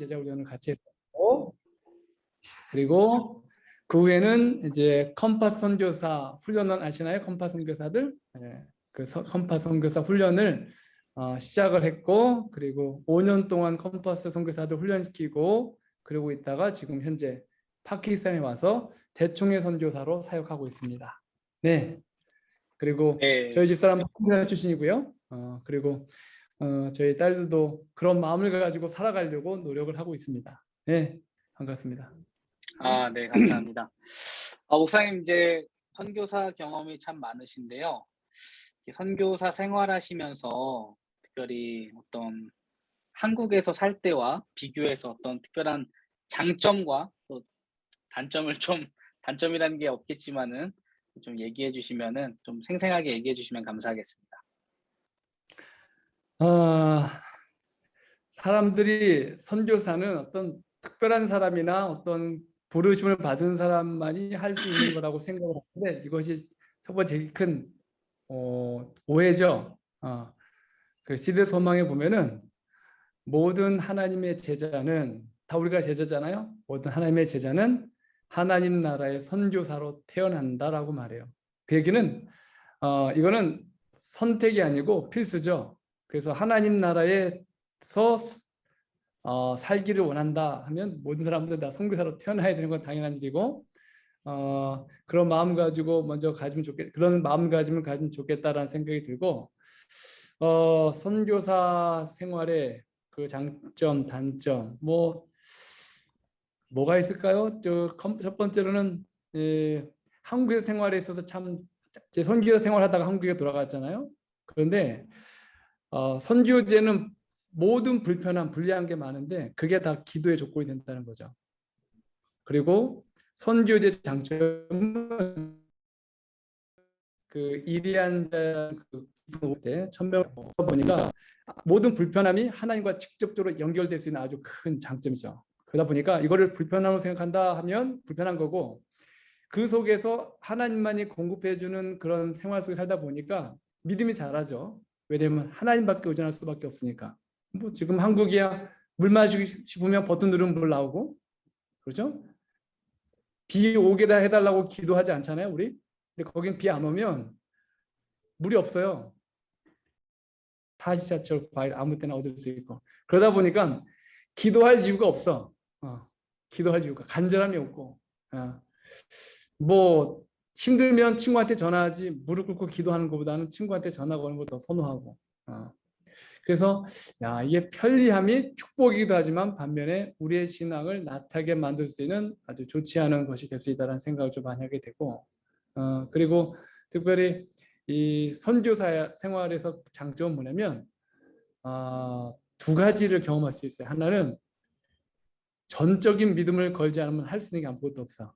제자 훈련을 같이 했고, 그리고 그 후에는 이제 컴파스 선교사 훈련은 아시나요? 컴파스 선교사들, 그 컴파스 선교사 훈련을 시작을 했고, 그리고 5년 동안 컴파스 선교사들 훈련시키고, 그러고 있다가 지금 현재 파키스탄에 와서 대총회 선교사로 사역하고 있습니다. 네. 그리고 네. 저희 집사람 선교사 출신이고요. 그리고 저희 딸들도 그런 마음을 가지고 살아가려고 노력을 하고 있습니다. 네, 반갑습니다. 네, 감사합니다. 목사님 이제 선교사 경험이 참 많으신데요. 선교사 생활하시면서 특별히 어떤 한국에서 살 때와 비교해서 어떤 특별한 장점과 또 단점을 좀 단점이라는 게 없겠지만은 좀 얘기해 주시면은 좀 생생하게 얘기해 주시면 감사하겠습니다. 사람들이 선교사는 어떤 특별한 사람이나 어떤 부르심을 받은 사람만이 할 수 있는 거라고 생각을 하는데 이것이 첫 번째 제일 큰 오해죠. 그 시대 소망에 보면은 모든 하나님의 제자는 다 우리가 제자잖아요. 모든 하나님의 제자는 하나님 나라의 선교사로 태어난다라고 말해요. 그 얘기는 이거는 선택이 아니고 필수죠. 그래서 하나님 나라에서 살기를 원한다 하면 모든 사람들 다 선교사로 태어나야 되는 건 당연한 일이고, 그런 마음 가지고 먼저 그런 마음가짐을 가지면 좋겠다라는 생각이 들고, 선교사 생활의 그 장점, 단점 뭐가 있을까요? 첫 번째로는 한국에서 생활에 있어서 참 제 선교사 생활하다가 한국에 돌아갔잖아요. 그런데 선교제는 모든 불리한 게 많은데 그게 다 기도의 조건이 된다는 거죠. 그리고 선교제 장점은 그 이리한 때 천명 보니까 모든 불편함이 하나님과 직접적으로 연결될 수 있는 아주 큰 장점이죠. 그러다 보니까 이거를 불편함으로 생각한다 하면 불편한 거고, 그 속에서 하나님만이 공급해 주는 그런 생활 속에 살다 보니까 믿음이 자라죠. 왜냐면 하나님밖에 의존할 수밖에 없으니까. 뭐 지금 한국이야 물 마시고 싶으면 버튼 누르면 물 나오고, 그렇죠? 비 오게 해달라고 기도하지 않잖아요, 우리. 근데 거긴 비 안 오면 물이 없어요. 다시사철 과일 아무 때나 얻을 수 있고. 그러다 보니까 기도할 이유가 없어. 기도할 이유가 간절함이 없고. 뭐 힘들면 친구한테 전화하지 무릎 꿇고 기도하는 것보다는 친구한테 전화 거는 걸 더 선호하고. 그래서 이게 편리함이 축복이기도 하지만 반면에 우리의 신앙을 나타나게 만들 수 있는 아주 좋지 않은 것이 될 수 있다는 생각을 좀 많이 하게 되고, 그리고 특별히 이 선교사 생활에서 장점은 뭐냐면 두 가지를 경험할 수 있어요. 하나는 전적인 믿음을 걸지 않으면 할 수 있는 게 아무것도 없어.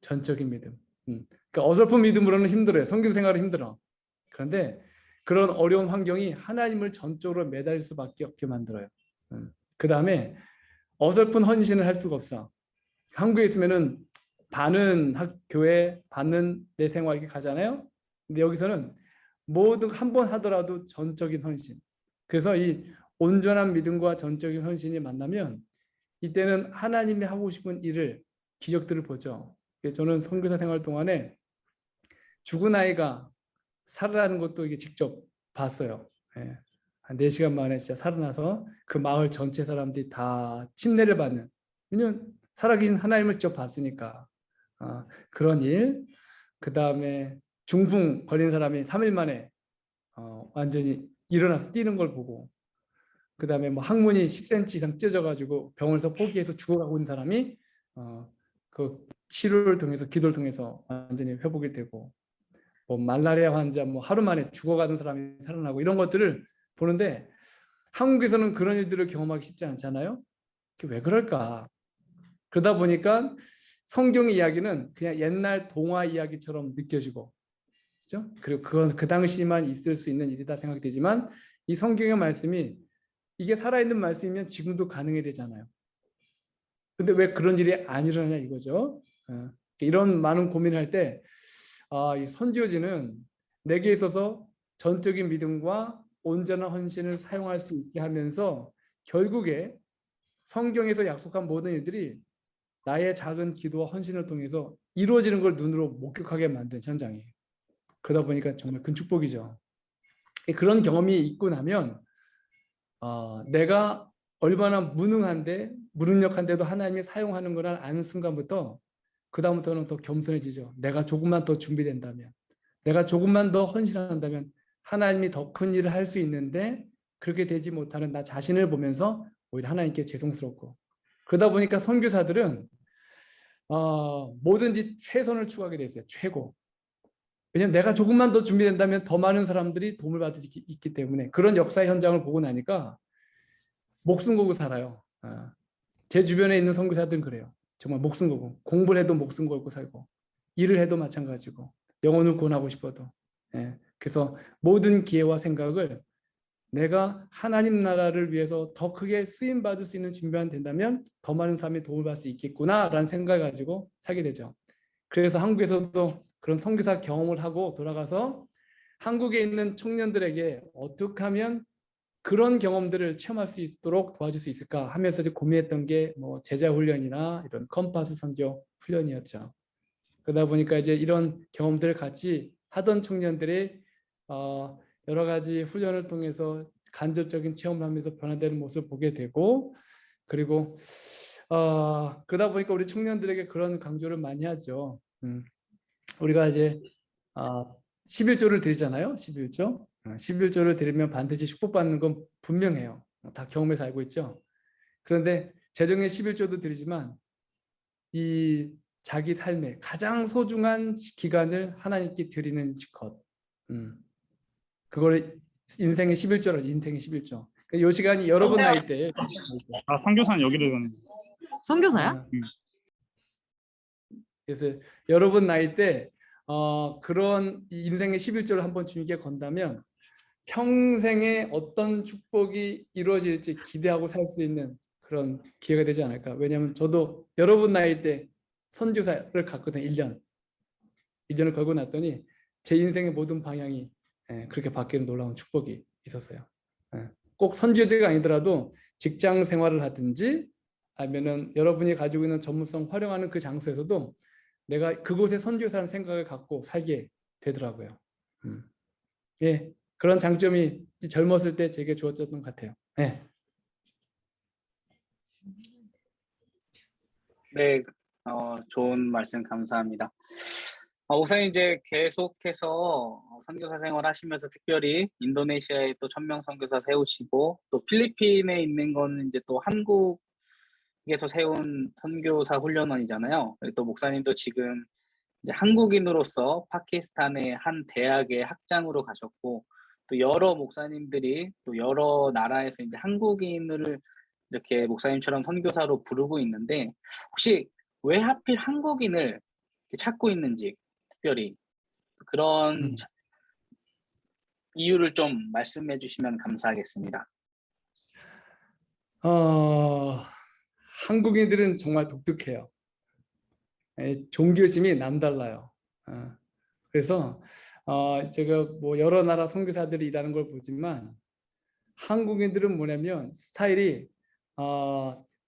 전적인 믿음. 그러니까 어설픈 믿음으로는 힘들어요. 선교 생활은 힘들어. 그런데 그런 어려운 환경이 하나님을 전적으로 매달릴 수밖에 없게 만들어요. 그 다음에 어설픈 헌신을 할 수가 없어. 한국에 있으면은 반은 교회, 반은 내 생활 이렇게 가잖아요. 근데 여기서는 모두 한 번 하더라도 전적인 헌신. 그래서 이 온전한 믿음과 전적인 헌신이 만나면 이때는 하나님이 하고 싶은 일을 기적들을 보죠. 저는 선교사 생활 동안에 죽은 아이가 살아나는 것도 이게 직접 봤어요. 한 4시간 만에 진짜 살아나서 그 마을 전체 사람들이 다 침례를 받는. 왜냐면 살아계신 하나님을 직접 봤으니까. 그런 일. 그 다음에 중풍 걸린 사람이 3일 만에 완전히 일어나서 뛰는 걸 보고, 그 다음에 뭐 항문이 10cm 이상 찢어져가지고 병원에서 포기해서 죽어가고 있는 사람이 그 치료를 통해서 기도를 통해서 완전히 회복이 되고, 뭐 말라리아 환자 뭐 하루 만에 죽어가는 사람이 살아나고 이런 것들을 보는데 한국에서는 그런 일들을 경험하기 쉽지 않잖아요. 그게 왜 그럴까? 그러다 보니까 성경 이야기는 그냥 옛날 동화 이야기처럼 느껴지고, 그렇죠? 그리고 그건 그 당시만 있을 수 있는 일이다 생각이 되지만 이 성경의 말씀이 이게 살아있는 말씀이면 지금도 가능해야 되잖아요. 근데 왜 그런 일이 안 일어나냐 이거죠. 이런 많은 고민을 할 때 이 선지어지는 내게 있어서 전적인 믿음과 온전한 헌신을 사용할 수 있게 하면서 결국에 성경에서 약속한 모든 일들이 나의 작은 기도와 헌신을 통해서 이루어지는 걸 눈으로 목격하게 만든 현장이에요. 그러다 보니까 정말 큰 축복이죠. 그런 경험이 있고 나면 내가 얼마나 무능력한데도 하나님이 사용하는 거를 아는 순간부터 그 다음부터는 더 겸손해지죠. 내가 조금만 더 준비된다면, 내가 조금만 더 헌신한다면 하나님이 더 큰 일을 할 수 있는데 그렇게 되지 못하는 나 자신을 보면서 오히려 하나님께 죄송스럽고, 그러다 보니까 선교사들은 뭐든지 최선을 추구하게 돼 있어요. 최고. 왜냐하면 내가 조금만 더 준비된다면 더 많은 사람들이 도움을 받을 수 있기 때문에. 그런 역사의 현장을 보고 나니까 목숨 걸고 살아요. 제 주변에 있는 선교사들은 그래요. 정말 목숨 걸고, 공부를 해도 목숨 걸고 살고, 일을 해도 마찬가지고, 영혼을 구원하고 싶어도. 그래서 모든 기회와 생각을 내가 하나님 나라를 위해서 더 크게 쓰임 받을 수 있는 준비만 된다면 더 많은 사람이 도움을 받을 수 있겠구나라는 생각을 가지고 살게 되죠. 그래서 한국에서도 그런 선교사 경험을 하고 돌아가서 한국에 있는 청년들에게 어떻게 하면 그런 경험들을 체험할 수 있도록 도와줄 수 있을까 하면서 이제 고민했던 게 뭐 제자 훈련이나 이런 컴파스 선교 훈련이었죠. 그러다 보니까 이제 이런 경험들을 같이 하던 청년들이 여러 가지 훈련을 통해서 간접적인 체험을 하면서 변화되는 모습을 보게 되고, 그리고 그러다 보니까 우리 청년들에게 그런 강조를 많이 하죠. 우리가 이제 11조를 드리잖아요. 11조. 11조를 드리면 반드시 축복받는 건 분명해요. 다 경험해서 알고 있죠. 그런데 재정의 11조도 드리지만 이 자기 삶의 가장 소중한 기간을 하나님께 드리는 것. 그걸 인생의 11조라고, 인생의 11조. 이 시간이 여러분 나이 때. 선교사는 여기를 가는. 선교사야? 그래서 여러분 나이 때 그런 인생의 11조를 한번 주님께 건다면 평생에 어떤 축복이 이루어질지 기대하고 살 수 있는 그런 기회가 되지 않을까. 왜냐하면 저도 여러분 나이 때 선교사를 갔거든요. 1년을 걸고 났더니 제 인생의 모든 방향이 그렇게 바뀌는 놀라운 축복이 있었어요. 꼭 선교제가 아니더라도 직장 생활을 하든지 아니면은 여러분이 가지고 있는 전문성 활용하는 그 장소에서도 내가 그곳에 선교사라는 생각을 갖고 살게 되더라고요. 예, 그런 장점이 젊었을 때 제게 주어졌던 것 같아요. 예. 네, 좋은 말씀 감사합니다. 목사님 이제 계속해서 선교사 생활하시면서 특별히 인도네시아에 또 1000명 선교사 세우시고 또 필리핀에 있는 거는 이제 또 한국에서 세운 선교사 훈련원이잖아요. 또 목사님도 지금 이제 한국인으로서 파키스탄의 한 대학의 학장으로 가셨고 또 여러 목사님들이 또 여러 나라에서 이제 한국인을 이렇게 목사님처럼 선교사로 부르고 있는데 혹시 왜 하필 한국인을 찾고 있는지 특별히 그런 이유를 좀 말씀해 주시면 감사하겠습니다. 한국인들은 정말 독특해요. 종교심이 남달라요. 그래서 제가 뭐 여러 나라 선교사들이 일하는 걸 보지만 한국인들은 뭐냐면 스타일이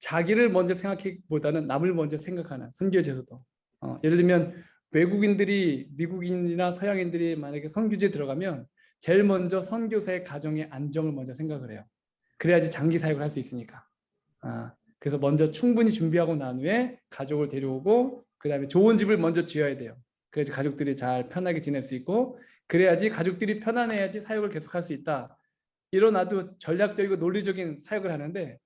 자기를 먼저 생각하기보다는 남을 먼저 생각하는 선교제도도. 예를 들면 외국인들이 미국인이나 서양인들이 만약에 선교지에 들어가면 제일 먼저 선교사의 가정의 안정을 먼저 생각을 해요. 그래야지 장기 사역을 할 수 있으니까. 그래서 먼저 충분히 준비하고 난 후에 가족을 데려오고 그 다음에 좋은 집을 먼저 지어야 돼요. 그래야지 가족들이 잘 편하게 지낼 수 있고 그래야지 가족들이 편안해야지 사역을 계속할 수 있다. 이런 아주 전략적이고 논리적인 사역을 하는데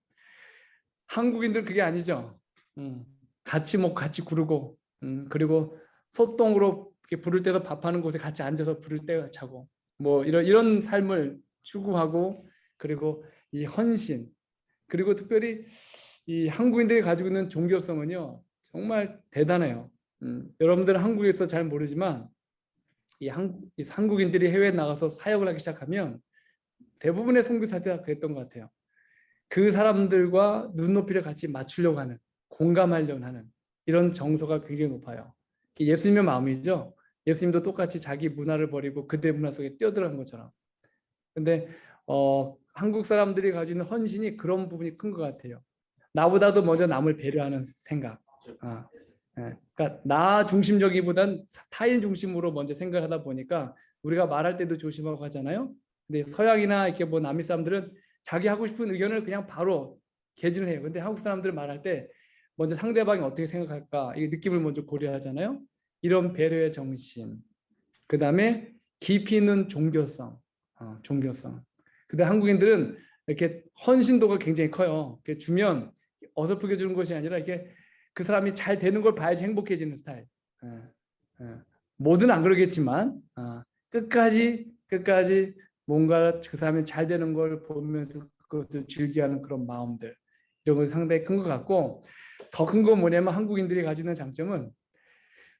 한국인들 그게 아니죠. 같이 먹고 같이 구르고 그리고 소똥으로 이렇게 부를 때도 밥하는 곳에 같이 앉아서 부를 때 자고 뭐 이런 삶을 추구하고 그리고 이 헌신 그리고 특별히 이 한국인들이 가지고 있는 종교성은요 정말 대단해요. 여러분들은 한국에서 잘 모르지만 이 한국인들이 해외에 나가서 사역을 하기 시작하면 대부분의 선교사들이 그랬던 것 같아요. 그 사람들과 눈높이를 같이 맞추려고 하는, 공감하려고 하는 이런 정서가 굉장히 높아요. 예수님의 마음이죠. 예수님도 똑같이 자기 문화를 버리고 그들의 문화 속에 뛰어들어간 것처럼. 근데 한국 사람들이 가지고 있는 헌신이 그런 부분이 큰 것 같아요. 나보다도 먼저 남을 배려하는 생각. 그러니까 나 중심적이보단 타인 중심으로 먼저 생각하다 보니까 우리가 말할 때도 조심하고 하잖아요. 근데 서양이나 이렇게 뭐 남미 사람들은 자기 하고 싶은 의견을 그냥 바로 개진을 해요. 근데 한국 사람들 말할 때 먼저 상대방이 어떻게 생각할까 이 느낌을 먼저 고려하잖아요. 이런 배려의 정신. 그다음에 깊이 있는 종교성. 종교성. 근데 한국인들은 이렇게 헌신도가 굉장히 커요. 이렇게 주면 어설프게 주는 것이 아니라 이게 그 사람이 잘 되는 걸 봐야지 행복해지는 스타일. 뭐든 안 그러겠지만 끝까지 뭔가 그 사람이 잘 되는 걸 보면서 그것을 즐겨하는 그런 마음들 이런 건 상당히 큰 것 같고 더 큰 건 뭐냐면 한국인들이 가지고 있는 장점은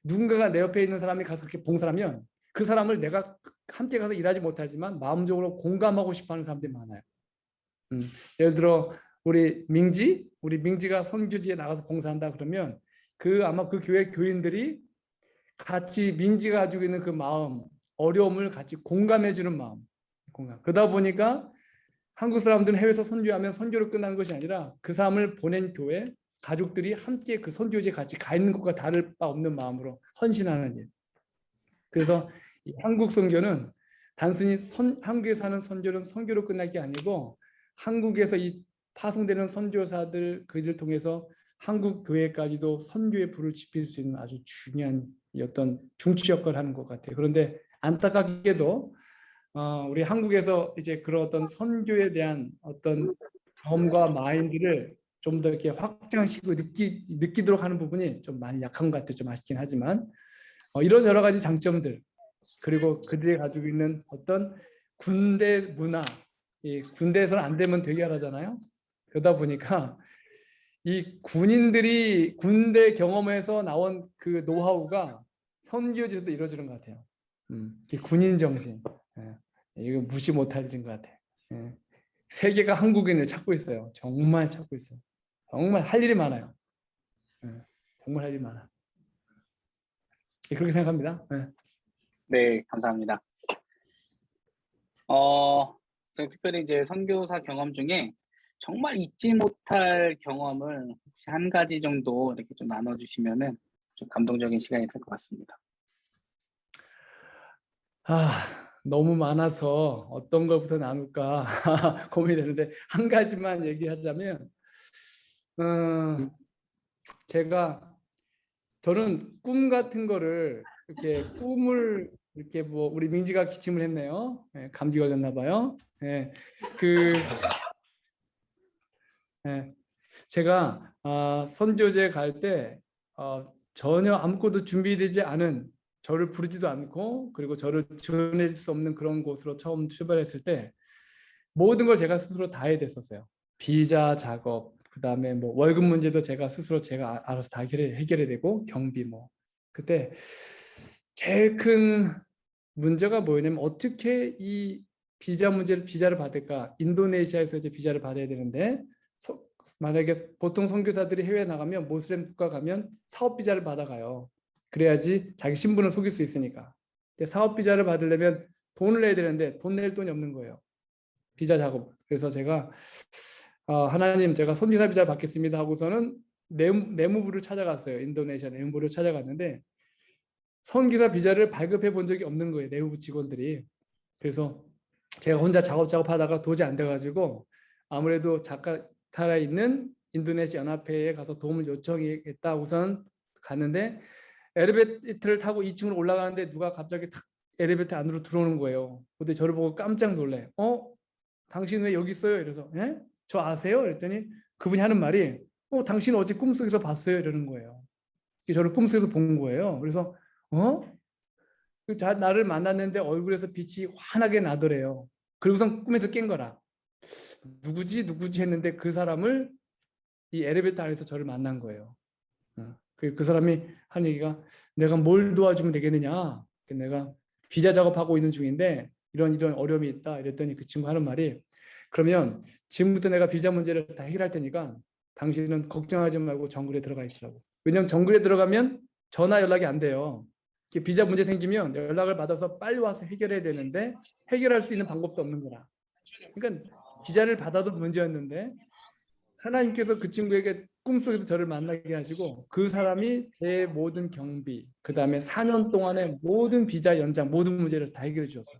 누군가가 내 옆에 있는 사람이 가서 그렇게 봉사하면 그 사람을 내가 함께 가서 일하지 못하지만 마음적으로 공감하고 싶어하는 사람들이 많아요. 예를 들어 우리 민지가 선교지에 나가서 봉사한다 그러면 아마 그 교회 교인들이 같이 민지가 가지고 있는 그 마음, 어려움을 같이 공감해주는 마음, 그러다 보니까 한국 사람들은 해외에서 선교하면 선교로 끝나는 것이 아니라 그 사람을 보낸 교회 가족들이 함께 그 선교지에 같이 가 있는 것과 다를 바 없는 마음으로 헌신하는 일. 그래서 이 한국 선교는 단순히 한국에 사는 선교는 선교로 끝날 게 아니고 한국에서 이 파송되는 선교사들 그들 통해서 한국 교회까지도 선교의 불을 지필 수 있는 아주 중요한 어떤 중추 역할을 하는 것 같아요. 그런데 안타깝게도 우리 한국에서 이제 그런 어떤 선교에 대한 어떤 경험과 마인드를 좀 더 이렇게 확장시키고 느끼도록 하는 부분이 좀 많이 약한 것 같아요. 좀 아쉽긴 하지만 이런 여러 가지 장점들 그리고 그들이 가지고 있는 어떤 군대 문화, 이 군대에서는 안 되면 되게 하잖아요. 그러다 보니까 이 군인들이 군대 경험에서 나온 그 노하우가 선교지에서도 이루어지는 것 같아요. 군인 정신. 이거 무시 못할 일인 것 같아요. 세계가 한국인을 찾고 있어요. 정말 찾고 있어요. 정말 할 일이 많아요. 정말 할 일이 많아. 그렇게 생각합니다. 네, 감사합니다. 저희 특별히 이제 선교사 경험 중에 정말 잊지 못할 경험을 혹시 한 가지 정도 이렇게 좀 나눠주시면은 좀 감동적인 시간이 될 것 같습니다. 너무 많아서 어떤 것부터 나눌까 고민이 되는데 한 가지만 얘기하자면 저는 꿈 같은 거를 이렇게 꿈을 이렇게 뭐 우리 민지가 기침을 했네요. 감기 걸렸나 봐요. 제가 선교제 갈 때 전혀 아무것도 준비되지 않은 저를 부르지도 않고 그리고 저를 지원해 줄 수 없는 그런 곳으로 처음 출발했을 때 모든 걸 제가 스스로 다 해야 됐었어요. 비자 작업, 그다음에 뭐 월급 문제도 제가 알아서 다 해결해야 되고 경비 뭐 그때 제일 큰 문제가 뭐냐면 어떻게 이 비자를 받을까? 인도네시아에서 이제 비자를 받아야 되는데 만약에 보통 선교사들이 해외 나가면 모슬렘 국가 가면 사업 비자를 받아가요. 그래야지 자기 신분을 속일 수 있으니까. 근데 사업 비자를 받으려면 돈을 내야 되는데 돈 낼 돈이 없는 거예요. 비자 작업. 그래서 제가 하나님 제가 선교사 비자를 받겠습니다 하고서는 내무부를 찾아갔어요. 인도네시아 내무부를 찾아갔는데 선교사 비자를 발급해 본 적이 없는 거예요. 내무부 직원들이. 그래서 제가 혼자 작업하다가 도저히 안 돼가지고 아무래도 자카르타에 있는 인도네시아 연합회에 가서 도움을 요청했다. 우선 갔는데 엘리베이터를 타고 2층으로 올라가는데 누가 갑자기 탁 엘리베이터 안으로 들어오는 거예요. 근데 저를 보고 깜짝 놀래. 당신 왜 여기 있어요? 이래서 저 아세요? 그랬더니 그분이 하는 말이 당신 어제 꿈속에서 봤어요? 이러는 거예요. 저를 꿈속에서 본 거예요. 그래서 나를 만났는데 얼굴에서 빛이 환하게 나더래요. 그리고선 꿈에서 깬 거라. 누구지 했는데 그 사람을 이 엘리베이터 안에서 저를 만난 거예요. 그 사람이 한 얘기가 내가 뭘 도와주면 되겠느냐. 내가 비자 작업하고 있는 중인데 이런 어려움이 있다. 이랬더니 그 친구 하는 말이 그러면 지금부터 내가 비자 문제를 다 해결할 테니까 당신은 걱정하지 말고 정글에 들어가 있으라고. 왜냐하면 정글에 들어가면 전화 연락이 안 돼요. 비자 문제 생기면 연락을 받아서 빨리 와서 해결해야 되는데 해결할 수 있는 방법도 없는 거라. 그러니까 비자를 받아도 문제였는데 하나님께서 그 친구에게 꿈속에서 저를 만나게 하시고 그 사람이 제 모든 경비, 그 다음에 4년 동안의 모든 비자 연장, 모든 문제를 다 해결해 주셨어요.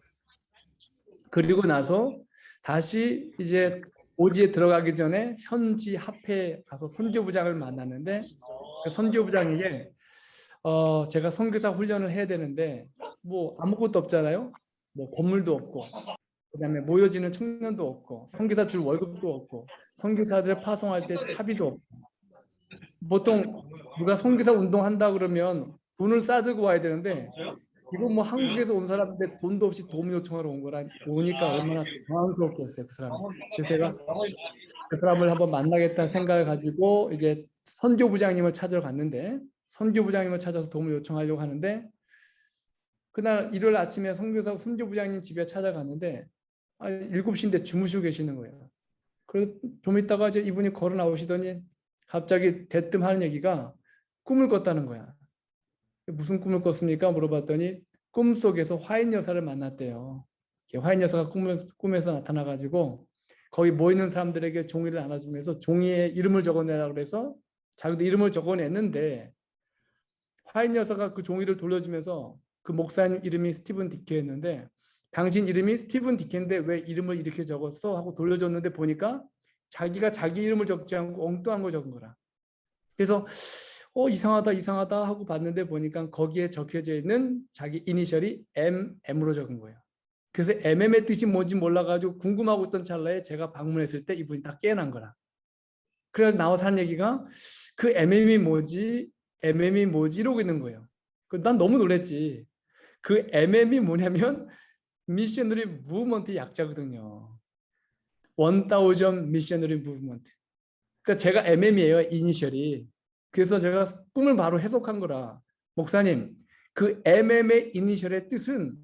그리고 나서 다시 이제 오지에 들어가기 전에 현지 합회에 가서 선교부장을 만났는데 그 선교부장에게 제가 선교사 훈련을 해야 되는데 뭐 아무것도 없잖아요. 뭐 건물도 없고 그다음에 모여지는 청년도 없고 선교사 줄 월급도 없고 선교사들 파송할 때 차비도 없고 보통 누가 선교사 운동한다 그러면 돈을 싸들고 와야 되는데 이건 뭐 한국에서 온 사람인데 돈도 없이 도움 요청하러 온 거라 오니까 얼마나 당황스럽겠어요 그 사람이. 그래서 제가 그 사람을 한번 만나겠다 생각을 가지고 이제 선교부장님을 찾으러 갔는데 선교부장님을 찾아서 도움을 요청하려고 하는데 그날 일요일 아침에 선교사 선교부장님 집에 찾아갔는데 7시인데 주무시고 계시는 거예요. 그래서 좀 있다가 이제 이분이 걸어 나오시더니 갑자기 대뜸 하는 얘기가 꿈을 꿨다는 거야. 무슨 꿈을 꿨습니까? 물어봤더니 꿈속에서 화인 여사를 만났대요. 화인 여사가 꿈에서 나타나가지고 거기 모이는 사람들에게 종이를 나눠주면서 종이에 이름을 적어내라고 그래서 자기도 이름을 적어냈는데 화인 여사가 그 종이를 돌려주면서 그 목사님 이름이 스티븐 디케였는데 당신 이름이 스티븐 디케인데 왜 이름을 이렇게 적었어? 하고 돌려줬는데 보니까 자기가 자기 이름을 적지 않고 엉뚱한 걸 적은 거라. 그래서 이상하다 하고 봤는데 보니까 거기에 적혀져 있는 자기 이니셜이 MM으로 적은 거예요. 그래서 MM의 뜻이 뭔지 몰라가지고 궁금하고 있던 찰나에 제가 방문했을 때 이분이 다 깨어난 거라. 그래서 나와서 한 얘기가 그 MM이 뭐지? MM이 뭐지? 이러고 있는 거예요. 난 너무 놀랬지. 그 MM이 뭐냐면 미셔너리 무브먼트 약자거든요. 1000 미셔너리 무브먼트. 그러니까 제가 MM이에요. 이니셜이. 그래서 제가 꿈을 바로 해석한 거라. 목사님, 그 MM의 이니셜의 뜻은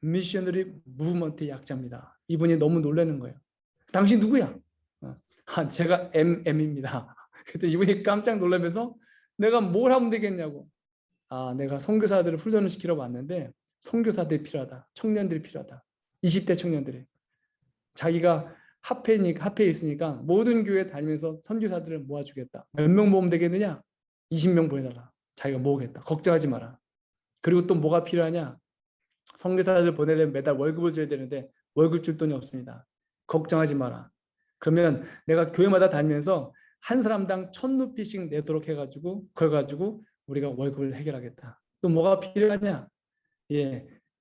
미셔너리 무브먼트 약자입니다. 이분이 너무 놀라는 거예요. 당신 누구야? 제가 MM입니다. 그때 이분이 깜짝 놀라면서 내가 뭘 하면 되겠냐고. 내가 선교사들을 훈련을 시키러 왔는데 선교사들이 필요하다. 청년들이 필요하다. 20대 청년들이. 자기가 합회에 있으니까 모든 교회 다니면서 선교사들을 모아주겠다. 몇 명 모으면 되겠느냐? 20명 보내다가 자기가 모으겠다. 걱정하지 마라. 그리고 또 뭐가 필요하냐? 선교사들 보내려면 매달 월급을 줘야 되는데 월급 줄 돈이 없습니다. 걱정하지 마라. 그러면 내가 교회마다 다니면서 한 사람당 1,000루피씩 내도록 해가지고 그걸 가지고 우리가 월급을 해결하겠다. 또 뭐가 필요하냐?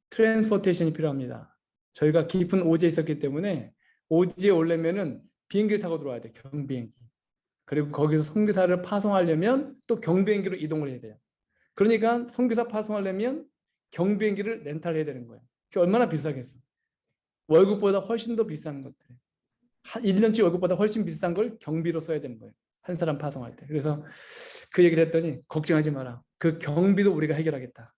트랜스포테이션이 필요합니다. 저희가 깊은 오지에 있었기 때문에 오지에 오려면은 비행기를 타고 들어와야 돼. 경비행기. 그리고 거기서 선교사를 파송하려면 또 경비행기로 이동을 해야 돼요. 그러니까 선교사 파송하려면 경비행기를 렌탈해야 되는 거예요. 그게 얼마나 비싸겠어. 월급보다 훨씬 더 비싼 것들. 1년치 월급보다 훨씬 비싼 걸 경비로 써야 되는 거예요. 한 사람 파송할 때. 그래서 그 얘기를 했더니 걱정하지 마라. 그 경비도 우리가 해결하겠다.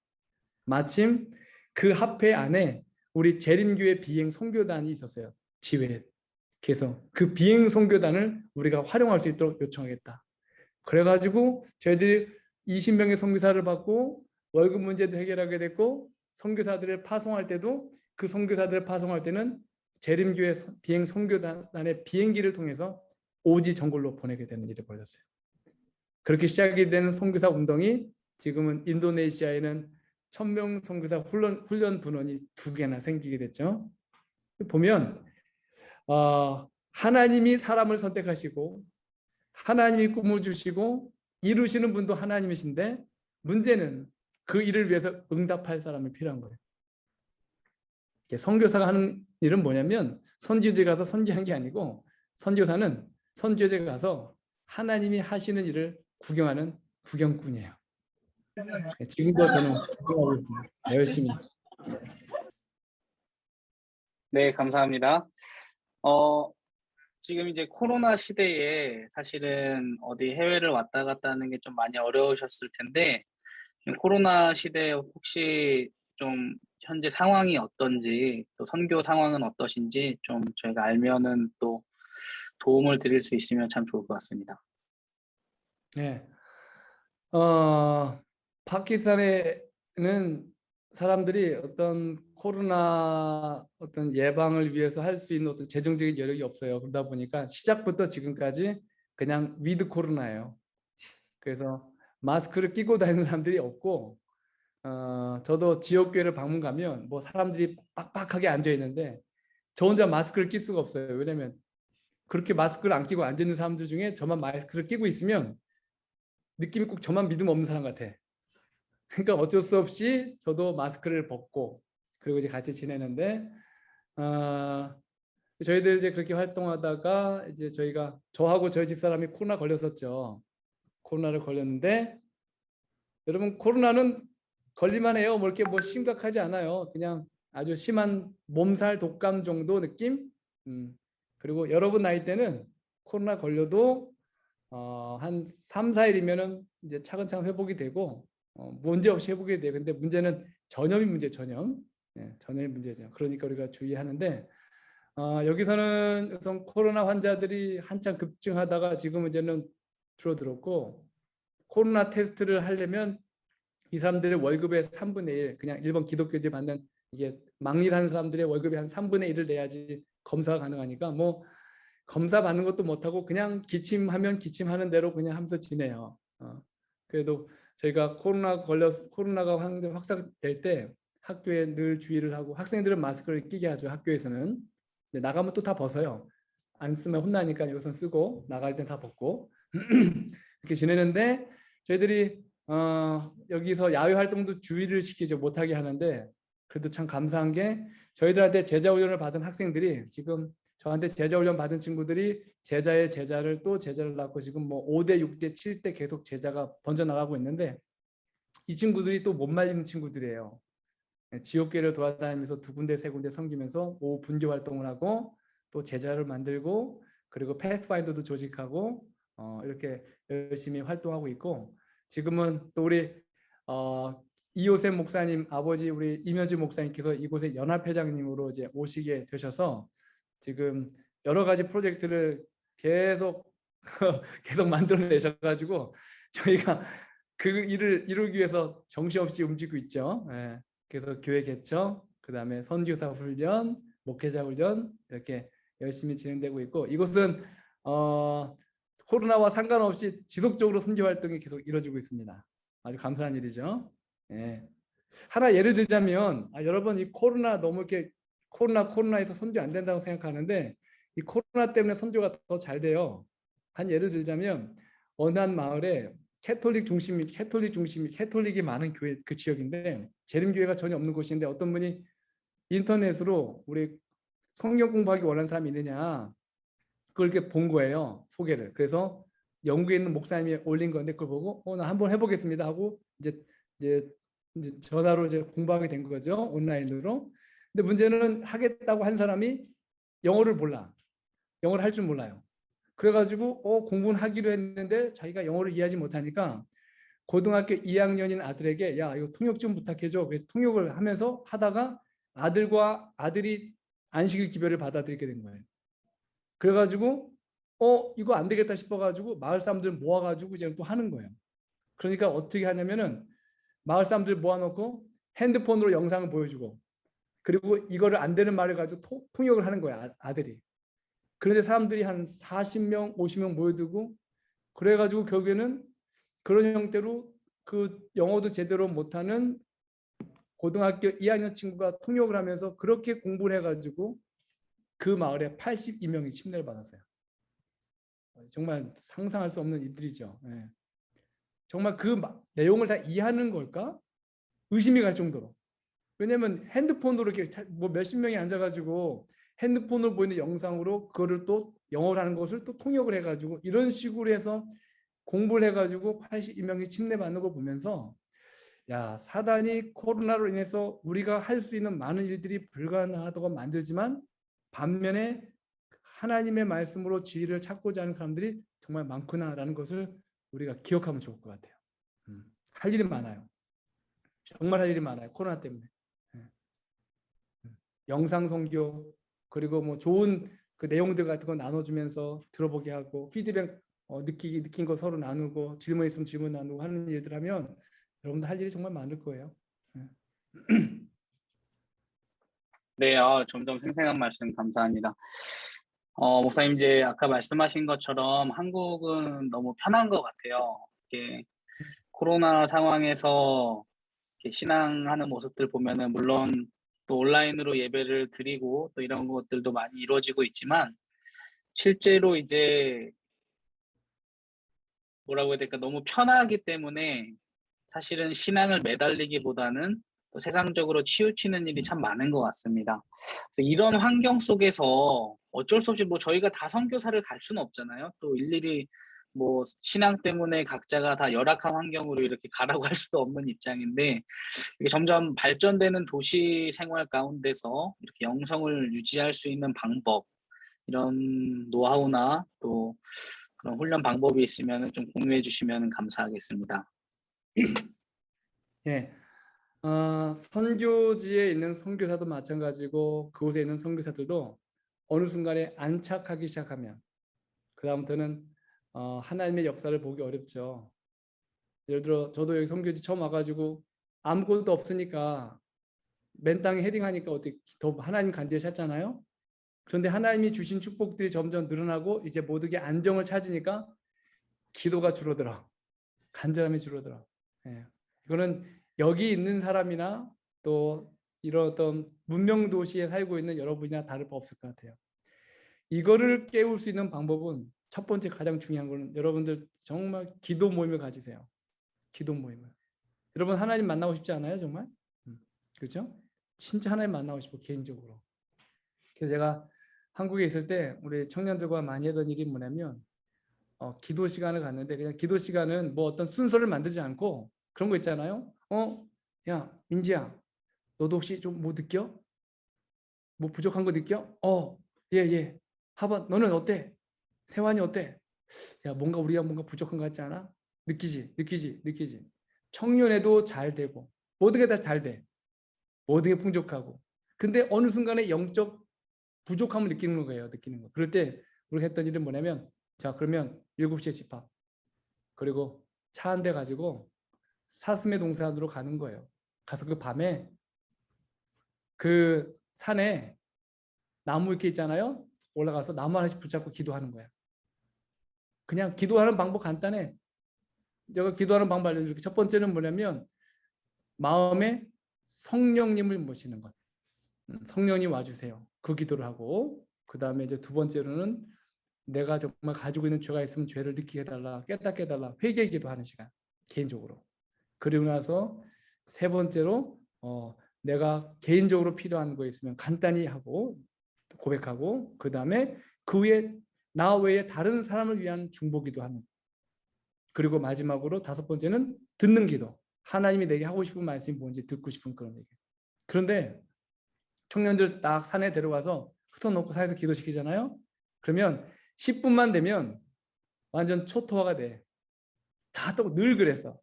마침 그 합회 안에 우리 재림교회 비행 선교단이 있었어요. 지회에. 그래서 그 비행 선교단을 우리가 활용할 수 있도록 요청하겠다. 그래가지고 저희들이 20명의 선교사를 받고 월급 문제도 해결하게 됐고 선교사들을 파송할 때도 그 선교사들을 파송할 때는 재림교회 비행 선교단의 비행기를 통해서 오지 정글로 보내게 되는 일이 벌어졌어요. 그렇게 시작이 된 선교사 운동이 지금은 인도네시아에는 1000명 선교사 훈련 분원이 2개나 생기게 됐죠. 보면 하나님이 사람을 선택하시고 하나님이 꿈을 주시고 이루시는 분도 하나님이신데 문제는 그 일을 위해서 응답할 사람이 필요한 거예요. 선교사가 하는 일은 뭐냐면 선지자에 가서 선지한 게 아니고 선교사는 선지자에 가서 하나님이 하시는 일을 구경하는 구경꾼이에요. 지금도 저는 구경하고 있습니다. 열심히. 네, 감사합니다. 지금 이제 코로나 시대에 사실은 어디 해외를 왔다 갔다 하는 게 좀 많이 어려우셨을 텐데, 코로나 시대에 혹시 좀 현재 상황이 어떤지, 또 선교 상황은 어떠신지 좀 저희가 알면은 또 도움을 드릴 수 있으면 참 좋을 것 같습니다. 네. 파키스탄에는 사람들이 어떤 코로나 어떤 예방을 위해서 할 수 있는 어떤 재정적인 여력이 없어요. 그러다 보니까 시작부터 지금까지 그냥 위드 코로나예요. 그래서 마스크를 끼고 다니는 사람들이 없고 저도 지역교회를 방문 가면 뭐 사람들이 빡빡하게 앉아 있는데 저 혼자 마스크를 낄 수가 없어요. 왜냐면 그렇게 마스크를 안 끼고 앉아 있는 사람들 중에 저만 마스크를 끼고 있으면 느낌이 꼭 저만 믿음 없는 사람 같아. 그러니까 어쩔 수 없이 저도 마스크를 벗고 그리고 이제 같이 지내는데 저희들 이제 그렇게 활동하다가 이제 저하고 저희 집사람이 코로나 걸렸었죠. 코로나를 걸렸는데 여러분 코로나는 걸릴만 해요. 뭐 이렇게 뭐 심각하지 않아요. 그냥 아주 심한 몸살 독감 정도 느낌. 그리고 여러분 나이 때는 코로나 걸려도 한 3, 4일이면은 이제 차근차근 회복이 되고 문제 없이 회복이 돼요. 근데 문제는 전염이 문제, 전염. 예, 전염이 문제죠. 그러니까 우리가 주의하는데 여기서는 우선 코로나 환자들이 한참 급증하다가 지금 이제는 줄어들었고 코로나 테스트를 하려면 이 사람들의 월급의 3분의 1, 그냥 일본 기독교들이 받는 이게 막일하는 사람들의 월급의 한 3분의 1을 내야지 검사가 가능하니까 뭐 검사 받는 것도 못하고 그냥 기침하면 기침하는 대로 그냥 하면서 지내요. 그래도 저희가 코로나가 확산될 때 학교에 늘 주의를 하고 학생들은 마스크를 끼게 하죠. 학교에서는. 근데 나가면 또 다 벗어요. 안 쓰면 혼나니까 이것은 쓰고 나갈 땐 다 벗고 이렇게 지내는데 저희들이 여기서 야외 활동도 주의를 시키죠. 못하게 하는데 그래도 참 감사한 게 저희들한테 제자훈련을 받은 학생들이 지금 저한테 제자훈련 받은 친구들이 제자의 제자를 또 제자를 낳고 지금 뭐 5대, 6대, 7대 계속 제자가 번져나가고 있는데 이 친구들이 또 못 말리는 친구들이에요. 지옥계를 돌아다니면서 2군데, 3군데 섬기면서 오후 분교 활동을 하고 또 제자를 만들고 그리고 패스파인더도 조직하고 이렇게 열심히 활동하고 있고 지금은 또 우리 이호셉 목사님 아버지 우리 임현주 목사님께서 이곳의 연합회장님으로 이제 오시게 되셔서 지금 여러 가지 프로젝트를 계속 만들어내셔가지고 저희가 그 일을 이루기 위해서 정신없이 움직이고 있죠. 예. 그래서 교회 개척, 그 다음에 선교사 훈련, 목회자 훈련 이렇게 열심히 진행되고 있고 이곳은 코로나와 상관없이 지속적으로 선교 활동이 계속 이루어지고 있습니다. 아주 감사한 일이죠. 예. 하나 예를 들자면 여러분 이 코로나 너무 이렇게 코로나에서 선교 안 된다고 생각하는데 이 코로나 때문에 선교가 더 잘 돼요. 한 예를 들자면 어느 한 마을에 캐톨릭이 많은 교회 그 지역인데 재림교회가 전혀 없는 곳인데 어떤 분이 인터넷으로 우리 성경 공부하기 원하는 사람이 있느냐 그걸 이렇게 본 거예요. 소개를. 그래서 영국에 있는 목사님이 올린 건데 그걸 보고 나 한번 해보겠습니다 하고 이제 전화로 이제 공부하게 된 거죠. 온라인으로. 근데 문제는 하겠다고 한 사람이 영어를 몰라. 영어를 할 줄 몰라요. 그래가지고 공부는 하기로 했는데 자기가 영어를 이해하지 못하니까 고등학교 2학년인 아들에게 야 이거 통역 좀 부탁해줘. 그래서 통역을 하면서 하다가 아들이 안식일 기별을 받아들이게 된 거예요. 그래가지고 이거 안 되겠다 싶어가지고 마을 사람들 모아가지고 이제 또 하는 거예요. 그러니까 어떻게 하냐면은 마을 사람들 모아놓고 핸드폰으로 영상을 보여주고 그리고 이거를 안 되는 말을 가지고 통역을 하는 거예요. 아들이. 그런데 사람들이 한 40명, 50명 모여들고 그래가지고 결국에는 그런 형태로 그 영어도 제대로 못하는 고등학교 2학년 친구가 통역을 하면서 그렇게 공부를 해가지고 그 마을에 82명이 침례를 받았어요. 정말 상상할 수 없는 일들이죠. 예. 정말 그 내용을 다 이해하는 걸까? 의심이 갈 정도로. 왜냐면 핸드폰으로 이렇게 뭐 몇십 명이 앉아가지고 핸드폰으로 보이는 영상으로 그거를 또 영어를 하는 것을 또 통역을 해가지고 이런 식으로 해서 공부를 해가지고 82명이 침례받는 걸 보면서 야 사단이 코로나로 인해서 우리가 할 수 있는 많은 일들이 불가능하다고 만들지만 반면에 하나님의 말씀으로 지혜를 찾고자 하는 사람들이 정말 많구나라는 것을 우리가 기억하면 좋을 것 같아요. 할 일이 많아요. 정말 할 일이 많아요. 코로나 때문에. 영상 선교 그리고 뭐 좋은 그 내용들 같은 거 나눠주면서 들어보게 하고 피드백 느낀 거 서로 나누고 질문 있으면 질문 나누고 하는 일들 하면 여러분들 할 일이 정말 많을 거예요. 네, 점점 생생한 말씀 감사합니다. 목사님 이제 아까 말씀하신 것처럼 한국은 너무 편한 것 같아요. 이게 코로나 상황에서 이렇게 신앙하는 모습들 보면은 물론 또 온라인으로 예배를 드리고 또 이런 것들도 많이 이루어지고 있지만 실제로 이제 뭐라고 해야 될까 너무 편하기 때문에 사실은 신앙을 매달리기보다는 또 세상적으로 치우치는 일이 참 많은 것 같습니다. 그래서 이런 환경 속에서 어쩔 수 없이 뭐 저희가 다 선교사를 갈 수는 없잖아요. 또 일일이 뭐 신앙 때문에 각자가 다 열악한 환경으로 이렇게 가라고 할 수도 없는 입장인데 이게 점점 발전되는 도시 생활 가운데서 이렇게 영성을 유지할 수 있는 방법 이런 노하우나 또 그런 훈련 방법이 있으면 좀 공유해 주시면 감사하겠습니다. 예, 선교지에 있는 선교사도 마찬가지고 그곳에 있는 선교사들도 어느 순간에 안착하기 시작하면 그 다음부터는 하나님의 역사를 보기 어렵죠. 예를 들어 저도 여기 선교지 처음 와가지고 아무것도 없으니까 맨 땅에 헤딩하니까 어떻게 더 하나님 간절히 찾잖아요. 그런데 하나님이 주신 축복들이 점점 늘어나고 이제 모두게 안정을 찾으니까 기도가 줄어들어. 간절함이 줄어들어. 예. 이거는 여기 있는 사람이나 또 이런 어떤 문명 도시에 살고 있는 여러분이나 다를 바 없을 것 같아요. 이거를 깨울 수 있는 방법은 첫 번째 가장 중요한 거는 여러분들 정말 기도 모임을 가지세요. 기도 모임을. 여러분 하나님 만나고 싶지 않아요, 정말? 그렇죠? 진짜 하나님 만나고 싶어 개인적으로. 그래서 제가 한국에 있을 때 우리 청년들과 많이 하던 일이 뭐냐면 기도 시간을 갖는데 그냥 기도 시간은 뭐 어떤 순서를 만들지 않고 그런 거 있잖아요. 야 민지야, 너도 혹시 좀 뭐 느껴? 뭐 부족한 거 느껴? 예. 하바 너는 어때? 세환이 어때? 야 뭔가 우리가 뭔가 부족한 거 같지 않아? 느끼지. 청년회도 잘 되고 모든 게 다 잘 돼. 모든 게 풍족하고. 근데 어느 순간에 영적 부족함을 느끼는 거예요. 느끼는 거. 그럴 때 우리가 했던 일은 뭐냐면 자 그러면 7시에 집합. 그리고 차 한 대 가지고 사슴의 동산으로 가는 거예요. 가서 그 밤에 그 산에 나무 이렇게 있잖아요. 올라가서 나무 하나씩 붙잡고 기도하는 거야. 그냥 기도하는 방법 간단해. 제가 기도하는 방법 알려줄게. 첫 번째는 뭐냐면 마음에 성령님을 모시는 것. 성령님 와주세요. 그 기도를 하고 그 다음에 이제 두 번째로는 내가 정말 가지고 있는 죄가 있으면 죄를 느끼게 해달라. 깨닫게 해달라. 회개 기도하는 시간. 개인적으로. 그리고 나서 세 번째로 내가 개인적으로 필요한 거 있으면 간단히 하고 고백하고 그 다음에 그 위에 나 외에 다른 사람을 위한 중보기도 하는. 그리고 마지막으로 다섯 번째는 듣는 기도. 하나님이 내게 하고 싶은 말씀이 뭔지 듣고 싶은 그런 얘기. 그런데 청년들 딱 산에 데려가서 흩어놓고 산에서 기도시키잖아요. 그러면 10분만 되면 완전 초토화가 돼. 다 또 늘 그랬어.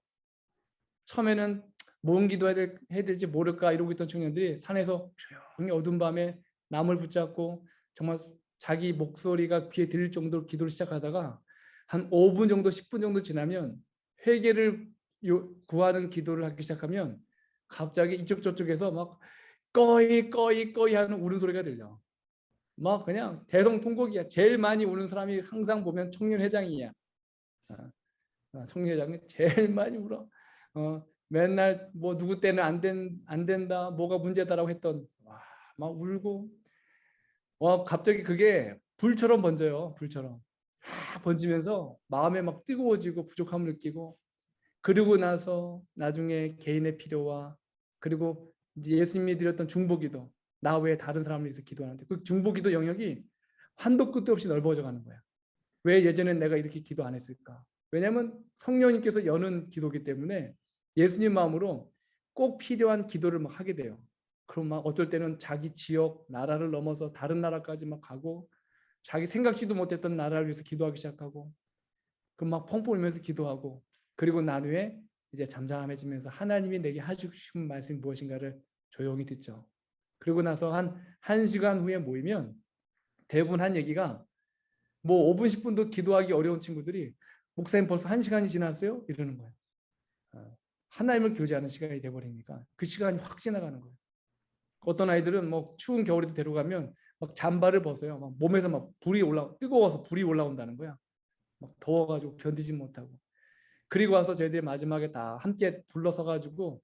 처음에는 뭔 기도해야 될지 모를까 이러고 있던 청년들이 산에서 조용히 어두운 밤에 나무를 붙잡고 정말 자기 목소리가 귀에 들릴 정도로 기도를 시작하다가 한 5분 정도 10분 정도 지나면 회개를 구하는 기도를 하기 시작하면 갑자기 이쪽 저쪽에서 막 꺼이 하는 울음소리가 들려. 막 그냥 대성통곡이야. 제일 많이 우는 사람이 항상 보면 청년회장이야. 청년회장이 제일 많이 울어. 맨날 뭐 누구 때는 안 된다, 뭐가 문제다라고 했던 막 울고 갑자기 그게 불처럼 번져요. 불처럼 번지면서 마음에 막 뜨거워지고 부족함을 느끼고 그러고 나서 나중에 개인의 필요와 그리고 이제 예수님이 드렸던 중보기도 나 외에 다른 사람을 위해서 기도하는데 그 중보기도 영역이 한도 끝도 없이 넓어져 가는 거야. 왜 예전엔 내가 이렇게 기도 안 했을까? 왜냐하면 성령님께서 여는 기도기 때문에 예수님 마음으로 꼭 필요한 기도를 막 하게 돼요. 그럼 막 어떨 때는 자기 지역, 나라를 넘어서 다른 나라까지 막 가고 자기 생각지도 못했던 나라를 위해서 기도하기 시작하고 그럼 막 펑펑 울면서 기도하고 그리고 난 후에 이제 잠잠해지면서 하나님이 내게 하시고 싶은 말씀이 무엇인가를 조용히 듣죠. 그리고 나서 한 1시간 후에 모이면 대부분 한 얘기가 뭐 5분 10분도 기도하기 어려운 친구들이 목사님 벌써 1시간이 지났어요? 이러는 거예요. 하나님을 교제하는 시간이 돼버리니까 그 시간이 확 지나가는 거예요. 어떤 아이들은 뭐 추운 겨울에도 데려가면 막 잠바를 벗어요. 막 몸에서 막 뜨거워서 불이 올라온다는 거야. 막 더워가지고 견디지 못하고. 그리고 와서 저희들이 마지막에 다 함께 둘러서가지고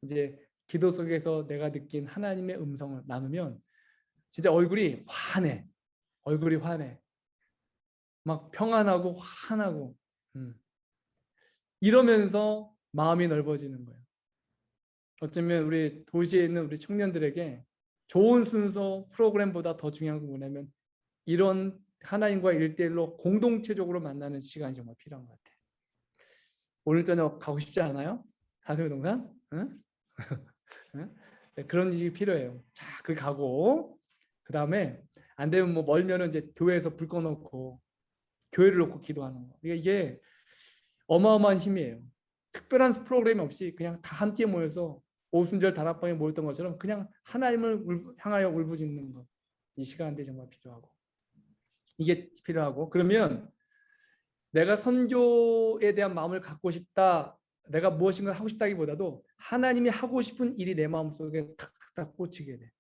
이제 기도 속에서 내가 느낀 하나님의 음성을 나누면 진짜 얼굴이 환해. 얼굴이 환해. 막 평안하고 환하고. 이러면서 마음이 넓어지는 거예요. 어쩌면 우리 도시에 있는 우리 청년들에게 좋은 순서 프로그램보다 더 중요한 건 뭐냐면 이런 하나님과 1대1로 공동체적으로 만나는 시간이 정말 필요한 것 같아요. 오늘 저녁 가고 싶지 않아요? 사슴동산? 응? 응? 네, 그런 일이 필요해요. 자, 그 가고 그 다음에 안 되면 뭐 멀면은 이제 교회에서 불 꺼놓고 교회를 놓고 기도하는 거. 이게 어마어마한 힘이에요. 특별한 프로그램 없이 그냥 다 함께 모여서 오순절 다락방에 모였던 것처럼 그냥 하나님을 향하여 울부짖는 것. 이 시간들이 정말 필요하고 이게 필요하고 그러면 내가 선교에 대한 마음을 갖고 싶다. 내가 무엇인가 하고 싶다기보다도 하나님이 하고 싶은 일이 내 마음속에 탁탁탁 꽂히게 돼.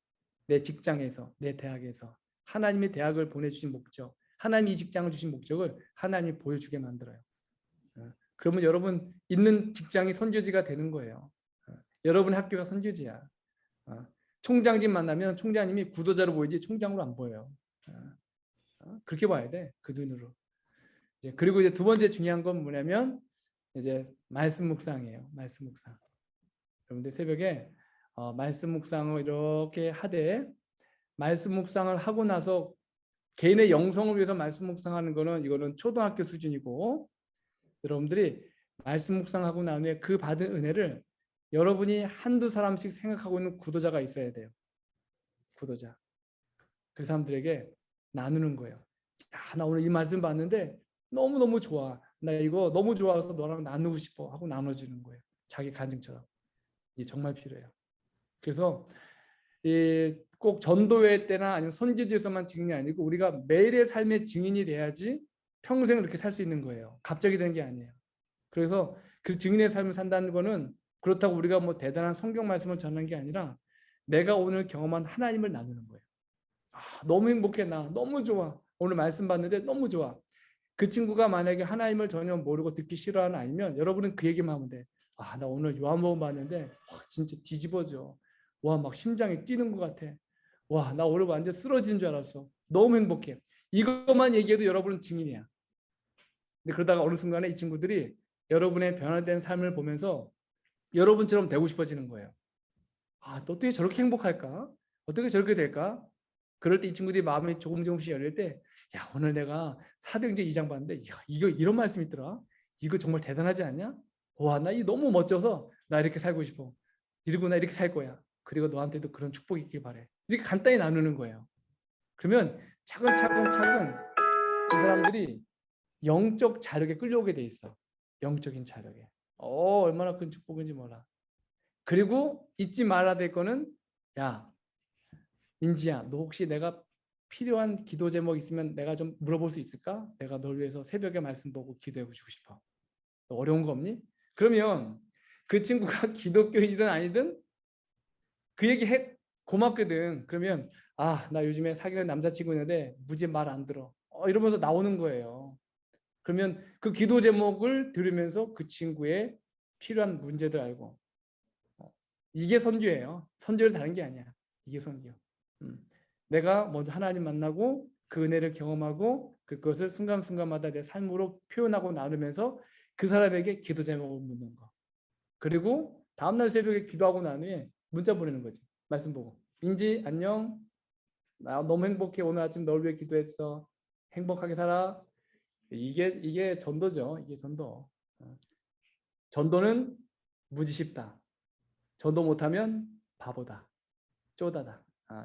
내 직장에서, 내 대학에서 하나님이 대학을 보내주신 목적, 하나님이 이 직장을 주신 목적을 하나님이 보여주게 만들어요. 그러면 여러분 있는 직장이 선교지가 되는 거예요. 여러분의 학교가 선교지야. 총장님 만나면 총장님이 구도자로 보이지 총장으로 안 보여요. 그렇게 봐야 돼. 그 눈으로. 그리고 이제 두 번째 중요한 건 뭐냐면 이제 말씀 묵상이에요. 말씀 묵상. 여러분들 새벽에 말씀 묵상을 이렇게 하되 말씀 묵상을 하고 나서 개인의 영성을 위해서 말씀 묵상하는 거는 이거는 초등학교 수준이고 여러분들이 말씀 묵상하고 난 후에 그 받은 은혜를 여러분이 한두 사람씩 생각하고 있는 구도자가 있어야 돼요. 구도자. 그 사람들에게 나누는 거예요. 야, 나 오늘 이 말씀 봤는데 너무너무 좋아. 나 이거 너무 좋아서 너랑 나누고 싶어 하고 나눠주는 거예요. 자기 간증처럼. 이게 정말 필요해요. 그래서 꼭 전도회 때나 아니면 선지지에서만 증인이 아니고 우리가 매일의 삶의 증인이 돼야지 평생 이렇게 살 수 있는 거예요. 갑자기 된 게 아니에요. 그래서 그 증인의 삶을 산다는 거는 그렇다고 우리가 뭐 대단한 성경 말씀을 전하는 게 아니라 내가 오늘 경험한 하나님을 나누는 거예요. 너무 행복해. 나 너무 좋아. 오늘 말씀 봤는데 너무 좋아. 그 친구가 만약에 하나님을 전혀 모르고 듣기 싫어하는 아니면 여러분은 그 얘기만 하면 돼. 나 오늘 요한복음 봤는데 진짜 뒤집어져. 와, 막 심장이 뛰는 것 같아. 와, 나 오늘 완전 쓰러진 줄 알았어. 너무 행복해. 이것만 얘기해도 여러분은 증인이야. 근데 그러다가 어느 순간에 이 친구들이 여러분의 변화된 삶을 보면서 여러분처럼 되고 싶어지는 거예요. 또 어떻게 저렇게 행복할까? 어떻게 저렇게 될까? 그럴 때 이 친구들이 마음이 조금씩 열릴 때, 야, 오늘 내가 사도행전 2장 봤는데, 야, 이거 이런 말씀이 있더라. 이거 정말 대단하지 않냐? 와, 나 이 너무 멋져서 나 이렇게 살고 싶어. 이러고 나 이렇게 살 거야. 그리고 너한테도 그런 축복이 있길 바래. 이렇게 간단히 나누는 거예요. 그러면 차근차근 이 사람들이 영적 자력에 끌려오게 돼 있어. 영적인 자력에. 얼마나 큰 축복인지 몰라. 그리고 잊지 말아야 될 거는 야, 민지야, 너 혹시 내가 필요한 기도 제목 있으면 내가 좀 물어볼 수 있을까? 내가 널 위해서 새벽에 말씀 보고 기도해 주고 싶어. 너 어려운 거 없니? 그러면 그 친구가 기독교인이든 아니든 그 얘기 해 고맙거든. 그러면 나 요즘에 사귀는 남자친구 있는데 무지 말 안 들어. 이러면서 나오는 거예요. 그러면 그 기도 제목을 들으면서 그 친구의 필요한 문제들 알고 이게 선교예요. 선교를 다른 게 아니야. 이게 선교. 내가 먼저 하나님 만나고 그 은혜를 경험하고 그것을 순간순간마다 내 삶으로 표현하고 나누면서 그 사람에게 기도 제목을 묻는 거. 그리고 다음날 새벽에 기도하고 난 후에 문자 보내는 거지. 말씀 보고. 민지 안녕. 나 너무 행복해. 오늘 아침 널 위해 기도했어. 행복하게 살아. 이게 전도죠. 이게 전도. 전도는 무지 쉽다. 전도 못하면 바보다. 쪼다다.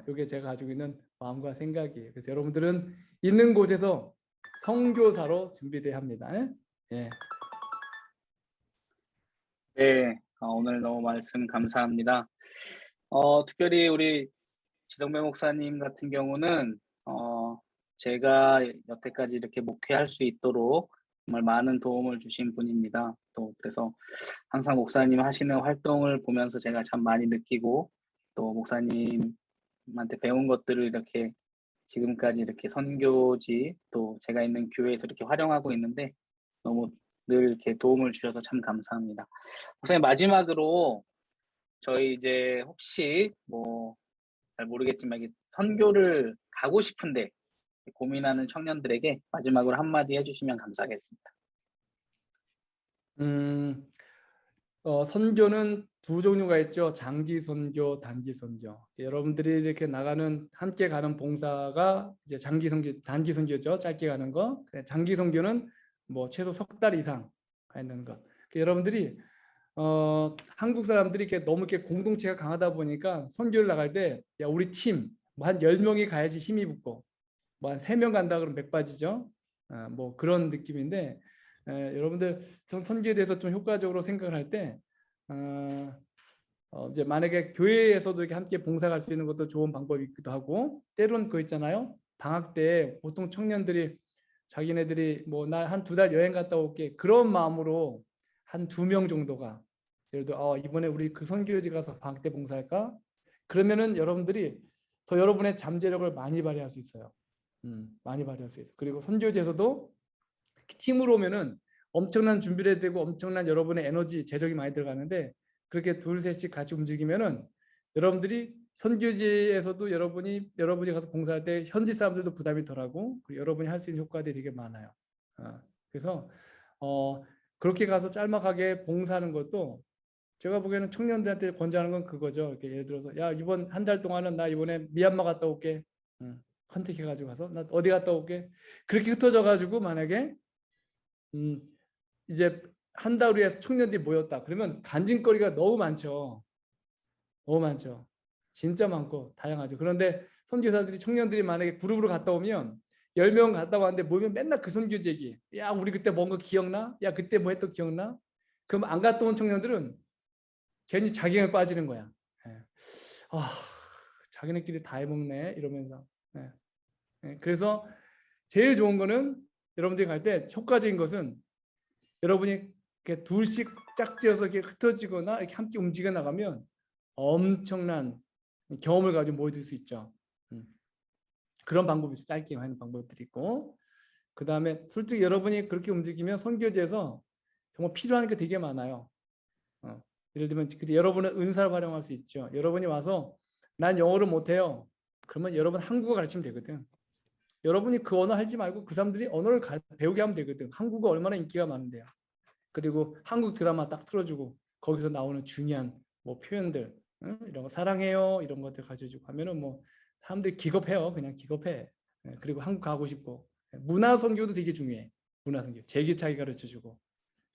이게 제가 가지고 있는 마음과 생각이에요. 그래서 여러분들은 있는 곳에서 선교사로 준비돼야 합니다. 예. 네, 오늘 너무 말씀 감사합니다. 특별히 우리 지성배 목사님 같은 경우는 제가 여태까지 이렇게 목회할 수 있도록 정말 많은 도움을 주신 분입니다. 또 그래서 항상 목사님 하시는 활동을 보면서 제가 참 많이 느끼고 또 목사님한테 배운 것들을 이렇게 지금까지 이렇게 선교지 또 제가 있는 교회에서 이렇게 활용하고 있는데 너무 늘 이렇게 도움을 주셔서 참 감사합니다. 목사님 마지막으로 저희 이제 혹시 뭐 잘 모르겠지만 이게 선교를 가고 싶은데 고민하는 청년들에게 마지막으로 한마디 해주시면 감사하겠습니다. 선교는 두 종류가 있죠. 장기 선교, 단기 선교. 여러분들이 이렇게 나가는 함께 가는 봉사가 이제 장기 선교, 단기 선교죠. 짧게 가는 거. 장기 선교는 뭐 최소 석 달 이상 가 있는 것. 여러분들이 한국 사람들이 이렇게 너무 이렇게 공동체가 강하다 보니까 선교를 나갈 때 야, 우리 팀 뭐 한 10명이 가야지 힘이 붙고 뭐 한 3명 간다 그러면 맥 빠지죠. 뭐 그런 느낌인데 여러분들 전 선교에 대해서 좀 효과적으로 생각을 할 때 이제 만약에 교회에서도 이렇게 함께 봉사할 수 있는 것도 좋은 방법이기도 하고 때로는 그거 있잖아요. 방학 때 보통 청년들이 자기네들이 뭐 나 한 2달 여행 갔다 올게 그런 마음으로 한 2명 정도가 예를 들어 이번에 우리 그 선교지 가서 방학 때 봉사할까? 그러면은 여러분들이 더 여러분의 잠재력을 많이 발휘할 수 있어요. 많이 발휘할 수 있어요. 그리고 선교지에서도 팀으로 오면은 엄청난 준비를 해야 되고 엄청난 여러분의 에너지, 재적이 많이 들어가는데 그렇게 둘, 셋씩 같이 움직이면은 여러분들이 선교지에서도 여러분이 가서 봉사할 때 현지 사람들도 부담이 덜하고 여러분이 할 수 있는 효과들이 되게 많아요. 그래서 그렇게 가서 짤막하게 봉사하는 것도 제가 보기에는 청년들한테 권장하는 건 그거죠. 이렇게 예를 들어서 야 이번 한 달 동안은 나 이번에 미얀마 갔다 올게. 컨택해가지고 가서 나 어디 갔다 올게. 그렇게 흩어져 가지고 만약에 이제 한 달 후에 청년들이 모였다. 그러면 간증거리가 너무 많죠. 너무 많죠. 진짜 많고 다양하죠. 그런데 선교사들이 청년들이 만약에 그룹으로 갔다 오면 10명 갔다 왔는데 모이면 맨날 그 선교지 얘기. 야 우리 그때 뭔가 기억나? 야 그때 뭐 했던 기억나? 그럼 안 갔다 온 청년들은 괜히 자기가 빠지는 거야. 자기네끼리 다 해먹네 이러면서. 그래서 제일 좋은 거는 여러분들이 갈 때 효과적인 것은 여러분이 이렇게 둘씩 짝지어서 이렇게 흩어지거나 이렇게 함께 움직여 나가면 엄청난 경험을 가지고 모여들 수 있죠. 그런 방법이 있어요. 짧게 하는 방법들이 있고 그 다음에 솔직히 여러분이 그렇게 움직이면 선교지에서 정말 필요한 게 되게 많아요. 예를 들면 여러분은 은사를 활용할 수 있죠. 여러분이 와서 난 영어를 못해요. 그러면 여러분 한국어 가르치면 되거든. 여러분이 그 언어 할지 말고 그 사람들이 언어를 배우게 하면 되거든. 한국어 얼마나 인기가 많은데요. 그리고 한국 드라마 딱 틀어주고 거기서 나오는 중요한 뭐 표현들 이런 거 사랑해요 이런 것들 가져주고 하면은 뭐 사람들이 기겁해요. 그냥 기겁해. 그리고 한국 가고 싶고 문화 선교도 되게 중요해. 문화 선교 제기차기 가르쳐주고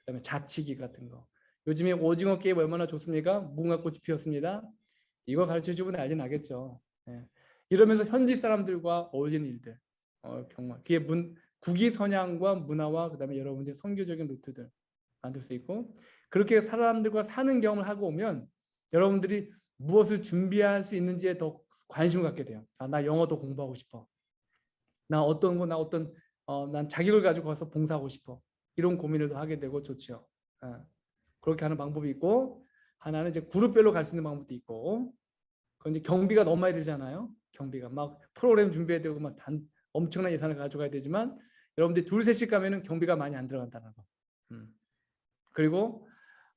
그다음에 자치기 같은 거. 요즘에 오징어 게임 얼마나 좋습니까? 무궁화꽃이 피었습니다. 이거 가르쳐주면 난리 나겠죠. 이러면서 현지 사람들과 어울리는 일들. 정말 그게 국위 선양과 문화와 그다음에 여러분들의 선교적인 루트들 만들 수 있고 그렇게 사람들과 사는 경험을 하고 오면 여러분들이 무엇을 준비할 수 있는지에 더 관심을 갖게 돼요. 나 영어도 공부하고 싶어. 난 자격을 가지고 가서 봉사하고 싶어. 이런 고민을 하게 되고 좋죠. 그렇게 하는 방법이 있고 하나는 이제 그룹별로 갈 수 있는 방법도 있고 그건 이제 경비가 너무 많이 들잖아요. 경비가 막 프로그램 준비해야 되고 막 엄청난 예산을 가져가야 되지만 여러분들이 둘 셋씩 가면은 경비가 많이 안 들어간다는 거. 그리고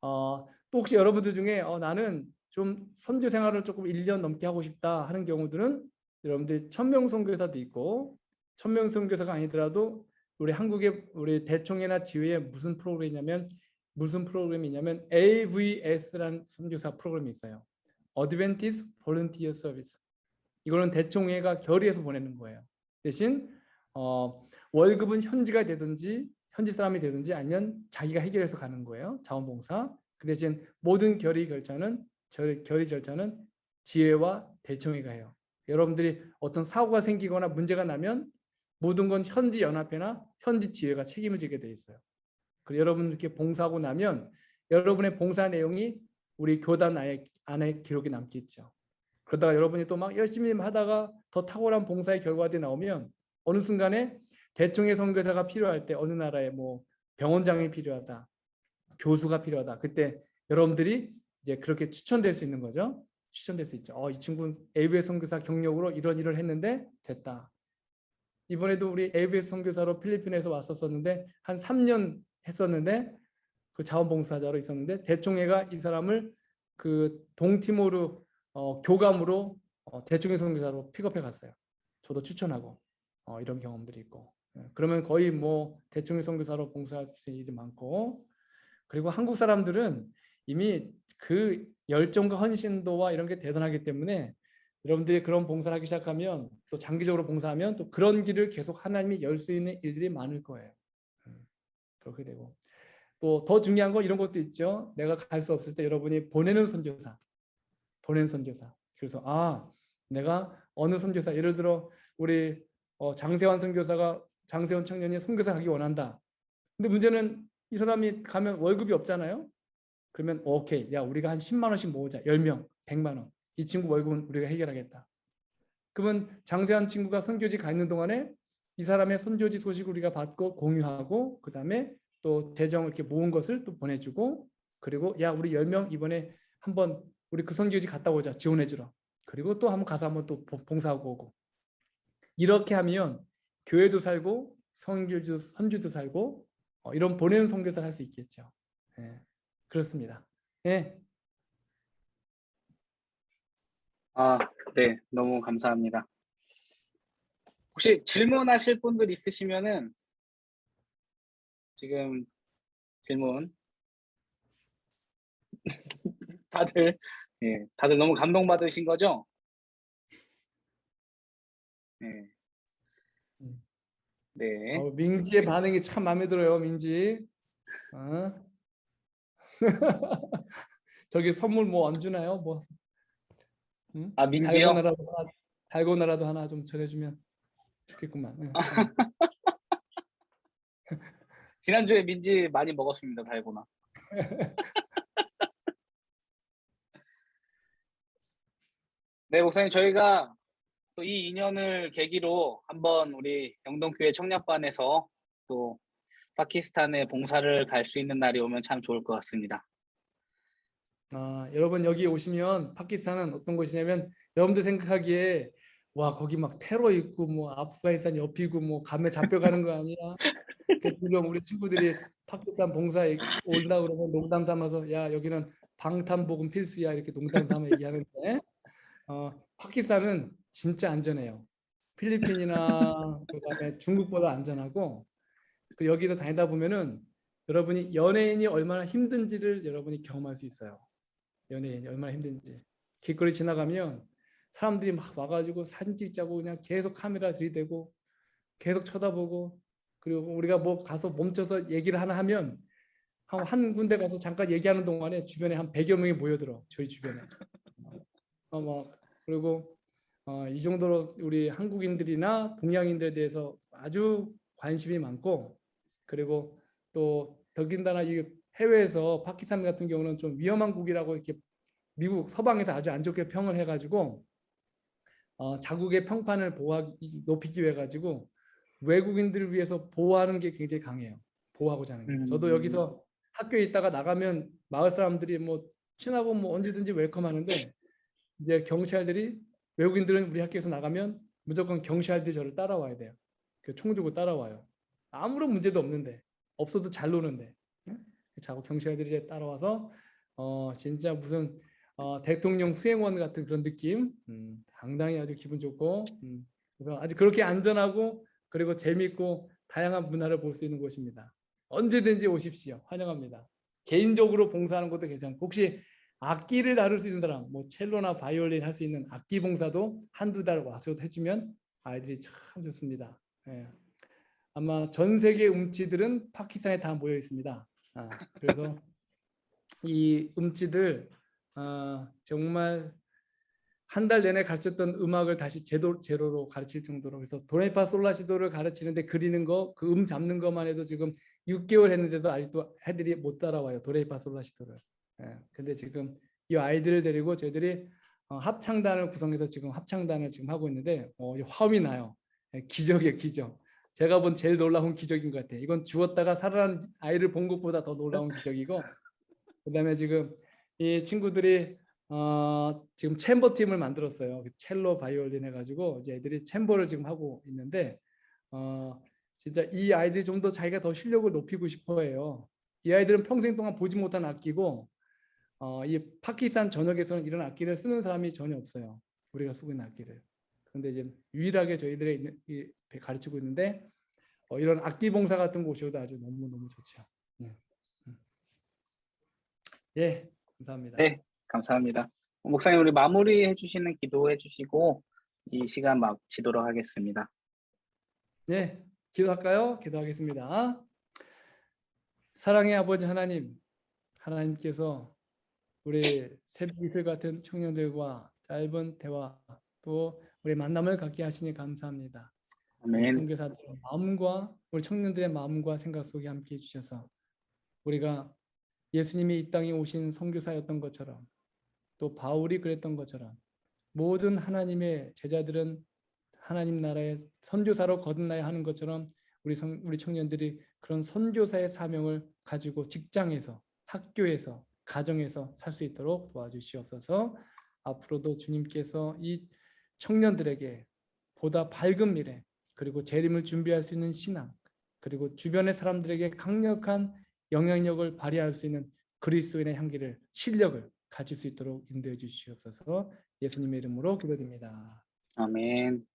또 혹시 여러분들 중에 나는 좀 선교 생활을 조금 1년 넘게 하고 싶다 하는 경우들은 여러분들 천명 선교사도 있고 천명 선교사가 아니더라도 우리 한국의 우리 대총회나 지회에 무슨 프로그램이냐면 AVS라는 선교사 프로그램이 있어요. Adventist Volunteer Service. 이거는 대총회가 결의해서 보내는 거예요. 대신 월급은 현지가 되든지 현지 사람이 되든지 아니면 자기가 해결해서 가는 거예요. 자원봉사. 그 대신 모든 결의 절차는 지회와 대총회가 해요. 여러분들이 어떤 사고가 생기거나 문제가 나면 모든 건 현지 연합회나 현지 지회가 책임을 지게 돼 있어요. 그리고 여러분 이렇게 봉사하고 나면 여러분의 봉사 내용이 우리 교단 안에 기록이 남겠죠. 그러다가 여러분이 또 막 열심히 하다가 더 탁월한 봉사의 결과들이 나오면 어느 순간에 대총회 선교사가 필요할 때 어느 나라에 뭐 병원장이 필요하다, 교수가 필요하다. 그때 여러분들이 이제 그렇게 추천될 수 있는 거죠. 추천될 수 있죠. 이 친구는 ABS 선교사 경력으로 이런 일을 했는데 됐다. 이번에도 우리 ABS 선교사로 필리핀에서 왔었었는데 한 3년 했었는데 그 자원봉사자로 있었는데 대총회가 이 사람을 그 동티모르 교감으로 대총회 선교사로 픽업해 갔어요. 저도 추천하고 이런 경험들이 있고 그러면 거의 뭐 대총회 선교사로 봉사할 수 있는 일이 많고 그리고 한국 사람들은 이미 그 열정과 헌신도와 이런 게 대단하기 때문에 여러분들이 그런 봉사를 하기 시작하면 또 장기적으로 봉사하면 또 그런 길을 계속 하나님이 열 수 있는 일들이 많을 거예요. 그렇게 되고 또 더 중요한 건 이런 것도 있죠. 내가 갈 수 없을 때 여러분이 보내는 선교사. 그래서 내가 어느 선교사 예를 들어 우리 장세환 선교사가 장세환 청년이 선교사 가기 원한다. 근데 문제는 이 사람이 가면 월급이 없잖아요. 그러면 오케이. 야, 우리가 한 10만 원씩 모으자. 10명, 100만 원. 이 친구 월급은 우리가 해결하겠다. 그러면 장세환 친구가 선교지 가 있는 동안에 이 사람의 선교지 소식을 우리가 받고 공유하고 그다음에 또 대정을 이렇게 모은 것을 또 보내주고 그리고 야, 우리 10명 이번에 한번 우리 그 선교지 갔다 오자. 지원해주라. 그리고 또 한번 가서 한번 또 봉사하고 오고. 이렇게 하면 교회도 살고 선교도 살고 이런 보내는 선교사를 할 수 있겠죠. 예, 그렇습니다. 예. 네, 너무 감사합니다. 혹시 질문하실 분들 있으시면은 지금 질문 다들 다들 너무 감동받으신 거죠? 네. 네. 민지의 반응이 참 마음에 들어요, 민지. 저기 선물 뭐 안 주나요? 뭐 민지요? 달고나라도 하나 좀 전해주면 좋겠구만. 예. 지난주에 민지 많이 먹었습니다, 달고나. 네, 목사님, 저희가 또 이 인연을 계기로 한번 우리 영동교회 청년반에서 또 파키스탄에 봉사를 갈 수 있는 날이 오면 참 좋을 것 같습니다. 여러분 여기 오시면 파키스탄은 어떤 곳이냐면 여러분들 생각하기에 와 거기 막 테러 있고 뭐 아프가니스탄 옆이고 뭐 감에 잡혀가는 거 아니야? 지금 우리 친구들이 파키스탄 봉사에 온다 그러면 농담 삼아서 야 여기는 방탄복음 필수야 이렇게 농담 삼아 얘기하는데 파키스탄은 진짜 안전해요. 필리핀이나 그다음에 중국보다 안전하고 그 여기를 다니다 보면은 여러분이 연예인이 얼마나 힘든지를 여러분이 경험할 수 있어요. 연예인이 얼마나 힘든지. 길거리 지나가면 사람들이 막 와가지고 사진 찍자고 그냥 계속 카메라 들이대고 계속 쳐다보고 그리고 우리가 뭐 가서 멈춰서 얘기를 하나 하면 한 군데 가서 잠깐 얘기하는 동안에 주변에 한 100여 명이 모여들어 저희 주변에. 그리고 이 정도로 우리 한국인들이나 동양인들에 대해서 아주 관심이 많고 그리고 또 더군다나 이 해외에서 파키스탄 같은 경우는 좀 위험한 국이라고 이렇게 미국 서방에서 아주 안 좋게 평을 해가지고 자국의 평판을 높이기 위해 가지고 외국인들을 위해서 보호하는 게 굉장히 강해요. 보호하고자 하는 게. 저도 여기서 학교에 있다가 나가면 마을 사람들이 뭐 친하고 뭐 언제든지 웰컴하는데 이제 경찰들이 외국인들은 우리 학교에서 나가면 무조건 경찰들이 저를 따라와야 돼요. 총 들고 따라와요. 아무런 문제도 없는데 없어도 잘 노는데 자꾸 경찰들이 이제 따라와서 진짜 무슨 대통령 수행원 같은 그런 느낌 상당히 아주 기분 좋고 그래서 아주 그렇게 안전하고 그리고 재밌고 다양한 문화를 볼 수 있는 곳입니다. 언제든지 오십시오. 환영합니다. 개인적으로 봉사하는 것도 괜찮고 혹시 악기를 다룰 수 있는 사람 뭐 첼로나 바이올린 할 수 있는 악기 봉사도 한두 달 와서 해주면 아이들이 참 좋습니다. 예. 아마 전 세계 음치들은 파키스탄에 다 모여 있습니다. 그래서 이 음치들 정말 한 달 내내 가르쳤던 음악을 다시 제로로 가르칠 정도로 그래서 도레미파솔라시도를 가르치는데 그리는 거 그 잡는 것만 해도 지금 6개월 했는데도 아직도 애들이 못 따라와요. 도레미파솔라시도를. 근데 지금 이 아이들을 데리고 저희들이 합창단을 구성해서 지금 합창단을 지금 하고 있는데 화음이 나요. 기적이에요, 기적. 제가 본 제일 놀라운 기적인 것 같아요. 이건 죽었다가 살아난 아이를 본 것보다 더 놀라운 기적이고 그다음에 지금 이 친구들이 지금 챔버 팀을 만들었어요. 첼로 바이올린 해가지고 이제 애들이 챔버를 지금 하고 있는데 진짜 이 아이들이 좀 더 자기가 더 실력을 높이고 싶어해요. 이 아이들은 평생 동안 보지 못한 악기고 이 파키스탄 전역에서는 이런 악기를 쓰는 사람이 전혀 없어요. 우리가 쓰고 있는 악기를. 그런데 이제 유일하게 저희들이 가르치고 있는데 이런 악기 봉사 같은 곳이어도 아주 너무 좋죠. 예, 예, 감사합니다. 네, 감사합니다. 목사님 우리 마무리해 주시는 기도해 주시고 이 시간 마치도록 하겠습니다. 네, 기도할까요? 기도하겠습니다. 사랑의 아버지 하나님, 하나님께서 우리 새벽 이슬 같은 청년들과 짧은 대화 또 우리 만남을 갖게 하시니 감사합니다. 우리 아멘. 선교사들의 마음과 우리 청년들의 마음과 생각 속에 함께 해주셔서 우리가 예수님이 이 땅에 오신 선교사였던 것처럼 또 바울이 그랬던 것처럼 모든 하나님의 제자들은 하나님 나라의 선교사로 거듭나야 하는 것처럼 우리 청년들이 그런 선교사의 사명을 가지고 직장에서 학교에서 가정에서 살 수 있도록 도와주시옵소서. 앞으로도 주님께서 이 청년들에게 보다 밝은 미래 그리고 재림을 준비할 수 있는 신앙 그리고 주변의 사람들에게 강력한 영향력을 발휘할 수 있는 그리스도인의 향기를 실력을 가질 수 있도록 인도해 주시옵소서. 예수님의 이름으로 기도드립니다. 아멘.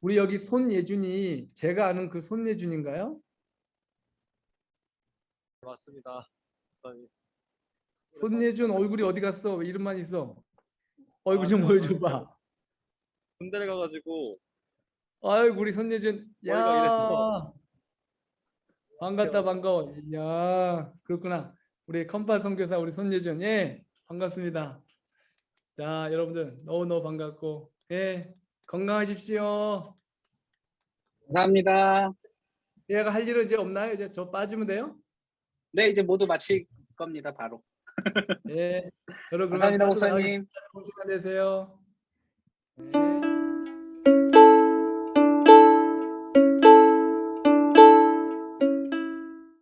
우리 여기 손예준이 제가 아는 그 손예준인가요? 맞습니다. 목사님. 손예준 얼굴이 어디 갔어? 왜 이름만 있어? 얼굴 좀 보여줘봐. 군대를 가가지고 아이고 우리 손예준. 머리가 야 이랬어. 반갑다 반가워. 야 그렇구나. 우리 컨파 선교사 우리 손예준. 예 반갑습니다. 자 여러분들 너무 반갑고 예 건강하십시오. 감사합니다. 얘가 할 일은 이제 없나요? 이제 저 빠지면 돼요? 네, 이제 모두 마칠 겁니다. 바로. 예 여러분 감사합니다, 빠져나가기 목사님. 좋은 시간 되세요. 네.